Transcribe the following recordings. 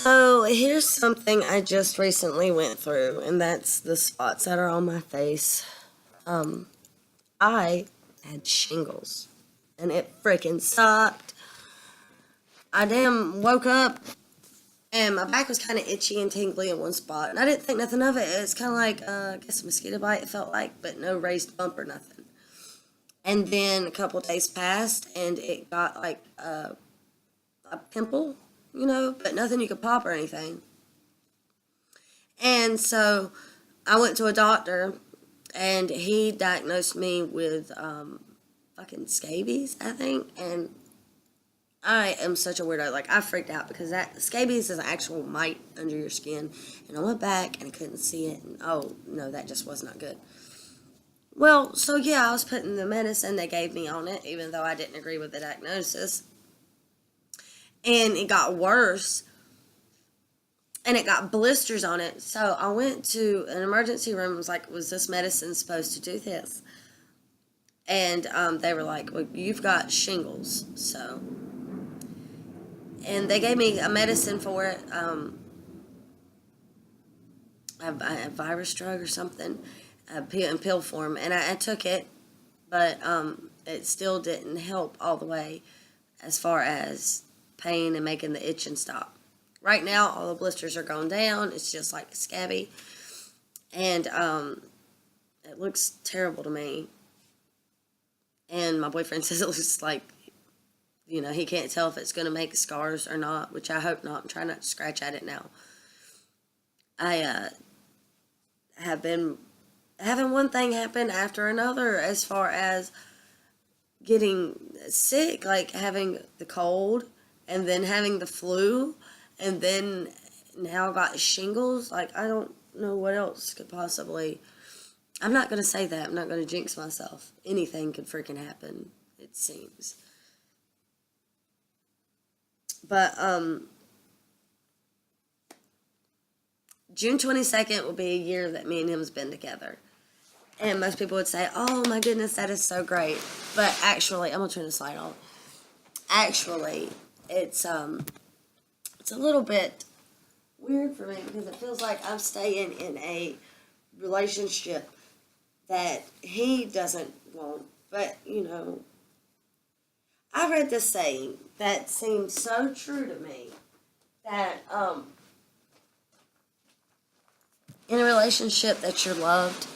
So here's something I just recently went through, and that's the spots that are on my face. Um, I had shingles, and it freaking sucked. I damn woke up, and my back was kind of itchy and tingly in one spot, and I didn't think nothing of it. It's kind of like, I guess a mosquito bite, it felt like, but no raised bump or nothing. And then a couple days passed, and it got like a pimple, but nothing you could pop or anything. And so I went to a doctor, and he diagnosed me with fucking scabies, I think. And I am such a weirdo. Like, I freaked out because that scabies is an actual mite under your skin. And I went back and I couldn't see it. And oh, no, that just was not good. Well, so yeah, I was putting the medicine they gave me on it, even though I didn't agree with the diagnosis. And it got worse. And it got blisters on it. So I went to an emergency room and was like, was this medicine supposed to do this? And they were like, well, you've got shingles. So, and they gave me a medicine for it, a virus drug or something, in pill form. And I took it, but it still didn't help all the way as far as pain and making the itching stop. Right now, all the blisters are gone down. It's just like scabby. And it looks terrible to me. And my boyfriend says it looks like, he can't tell if it's going to make scars or not, which I hope not. I'm trying not to scratch at it now. I have been having one thing happen after another as far as getting sick, like having the cold and then having the flu. And then now I got shingles. Like, I don't know what else could possibly. I'm not going to say that. I'm not going to jinx myself. Anything could freaking happen, it seems. But, June 22nd will be a year that me and him's been together. And most people would say, oh my goodness, that is so great. But actually, I'm going to turn the slide on. Actually, it's a little bit weird for me because it feels like I'm staying in a relationship that he doesn't want. But, I read this saying that seems so true to me that in a relationship that you're loved,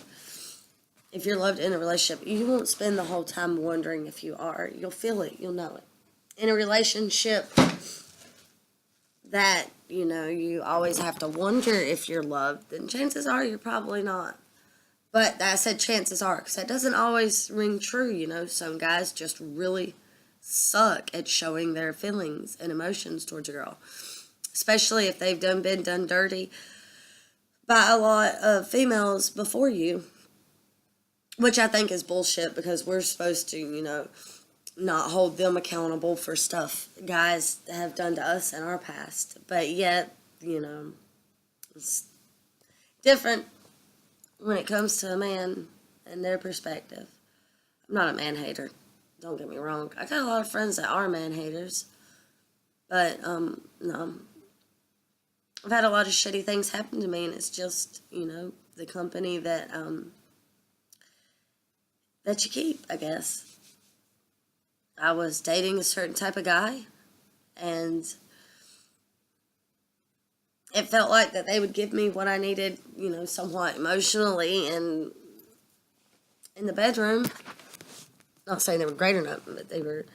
if you're loved in a relationship, you won't spend the whole time wondering if you are. You'll feel it. You'll know it. In a relationship that, you always have to wonder if you're loved, then chances are you're probably not. But I said chances are, because that doesn't always ring true, Some guys just really suck at showing their feelings and emotions towards a girl. Especially if they've been done dirty by a lot of females before you. Which I think is bullshit, because we're supposed to, not hold them accountable for stuff guys have done to us in our past. But yet, it's different when it comes to a man and their perspective. I'm not a man hater. Don't get me wrong. I got a lot of friends that are man haters. But, no. I've had a lot of shitty things happen to me, and it's just, the company that you keep, I guess. I was dating a certain type of guy, and it felt like that they would give me what I needed, somewhat emotionally and in the bedroom. Not saying they were great or not, but they were.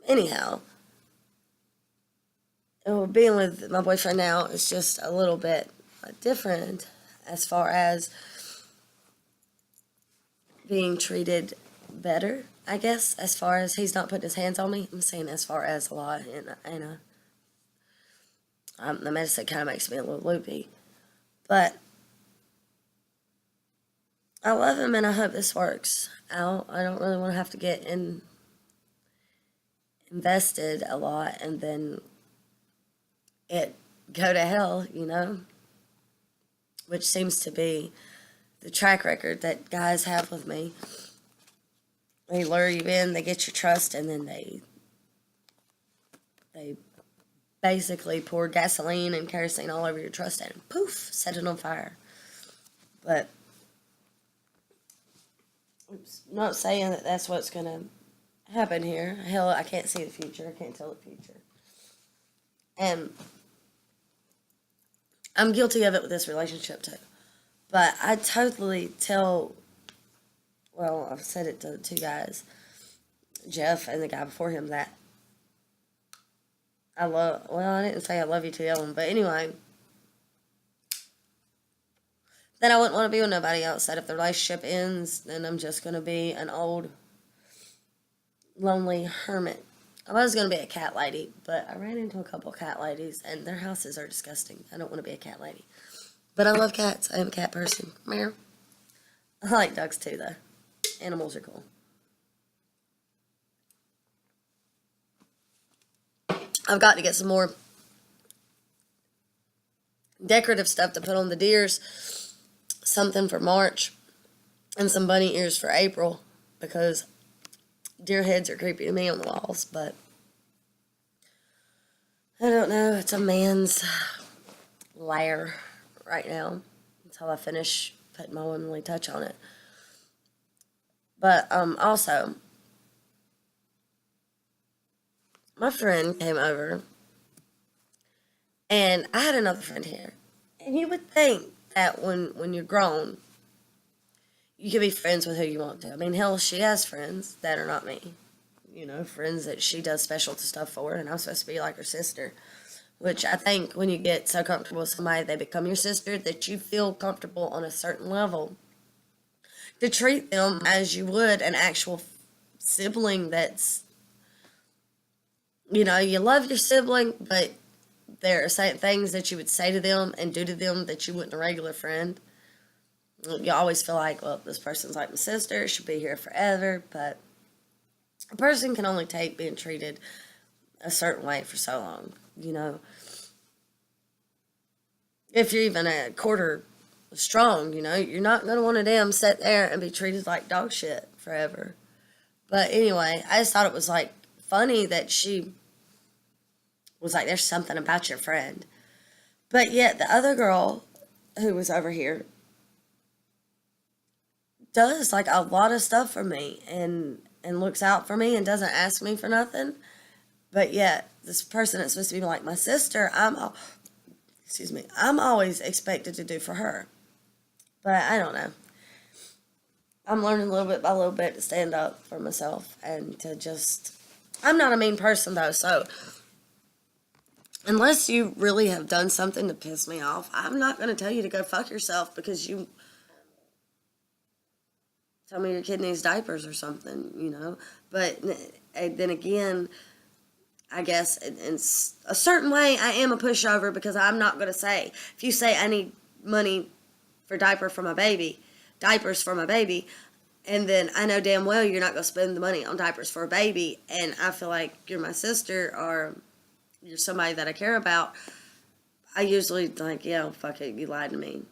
Anyhow, being with my boyfriend now is just a little bit different as far as being treated better, I guess, as far as he's not putting his hands on me. I'm saying as far as a lot, and the medicine kind of makes me a little loopy. But I love him, and I hope this works out. I don't really want to have to get invested a lot and then it go to hell, which seems to be the track record that guys have with me. They lure you in, they get your trust, and then they basically pour gasoline and kerosene all over your trust and poof, set it on fire. But, not saying that that's what's going to happen here. Hell, I can't see the future. I can't tell the future. And I'm guilty of it with this relationship too. But I totally tell, well, I've said it to the two guys, Jeff and the guy before him, that I didn't say I love you to them, but anyway, that I wouldn't want to be with nobody else. That if the relationship ends, then I'm just going to be an old, lonely hermit. I was going to be a cat lady, but I ran into a couple cat ladies, and their houses are disgusting. I don't want to be a cat lady. But I love cats. I am a cat person. Meow. I like dogs too, though. Animals are cool. I've got to get some more decorative stuff to put on the deers. Something for March. And some bunny ears for April. Because deer heads are creepy to me on the walls. But I don't know. It's a man's lair right now until I finish putting my womanly touch on it. But also, my friend came over, and I had another friend here. And you would think that when you're grown, you can be friends with who you want to. I mean, hell, she has friends that are not me. You know, friends that she does special stuff for, and I'm supposed to be like her sister. Which I think when you get so comfortable with somebody, they become your sister, that you feel comfortable on a certain level to treat them as you would an actual sibling that's, you know, you love your sibling, but there are certain things that you would say to them and do to them that you wouldn't a regular friend. You always feel like, well, this person's like my sister, should be here forever, but a person can only take being treated a certain way for so long, you know. If you're even a quarter strong, you know, you're not going to want to damn sit there and be treated like dog shit forever. But anyway, I just thought it was, like, funny that she was like, there's something about your friend. But yet the other girl who was over here does, like, a lot of stuff for me and looks out for me and doesn't ask me for nothing. But yet, this person that's supposed to be like my sister, I'm always expected to do for her. But I don't know. I'm learning little bit by little bit to stand up for myself and to just, I'm not a mean person though, so unless you really have done something to piss me off, I'm not going to tell you to go fuck yourself because you tell me your kid needs diapers or something, you know. But then again, I guess in a certain way, I am a pushover because I'm not going to say, if you say I need money for diapers for my baby, and then I know damn well you're not going to spend the money on diapers for a baby, and I feel like you're my sister or you're somebody that I care about, I usually like, yeah, fuck it, you lied to me.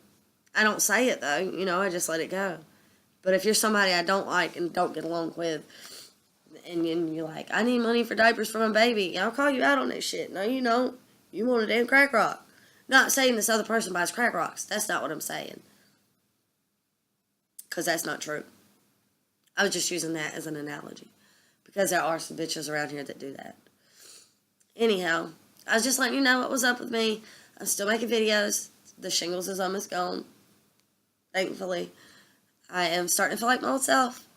I don't say it though, you know, I just let it go. But if you're somebody I don't like and don't get along with, and you're like, I need money for diapers for my baby, I'll call you out on that shit. No, you don't. You want a damn crack rock. Not saying this other person buys crack rocks. That's not what I'm saying. Because that's not true. I was just using that as an analogy. Because there are some bitches around here that do that. Anyhow, I was just letting you know what was up with me. I'm still making videos. The shingles is almost gone. Thankfully. I am starting to feel like my old self.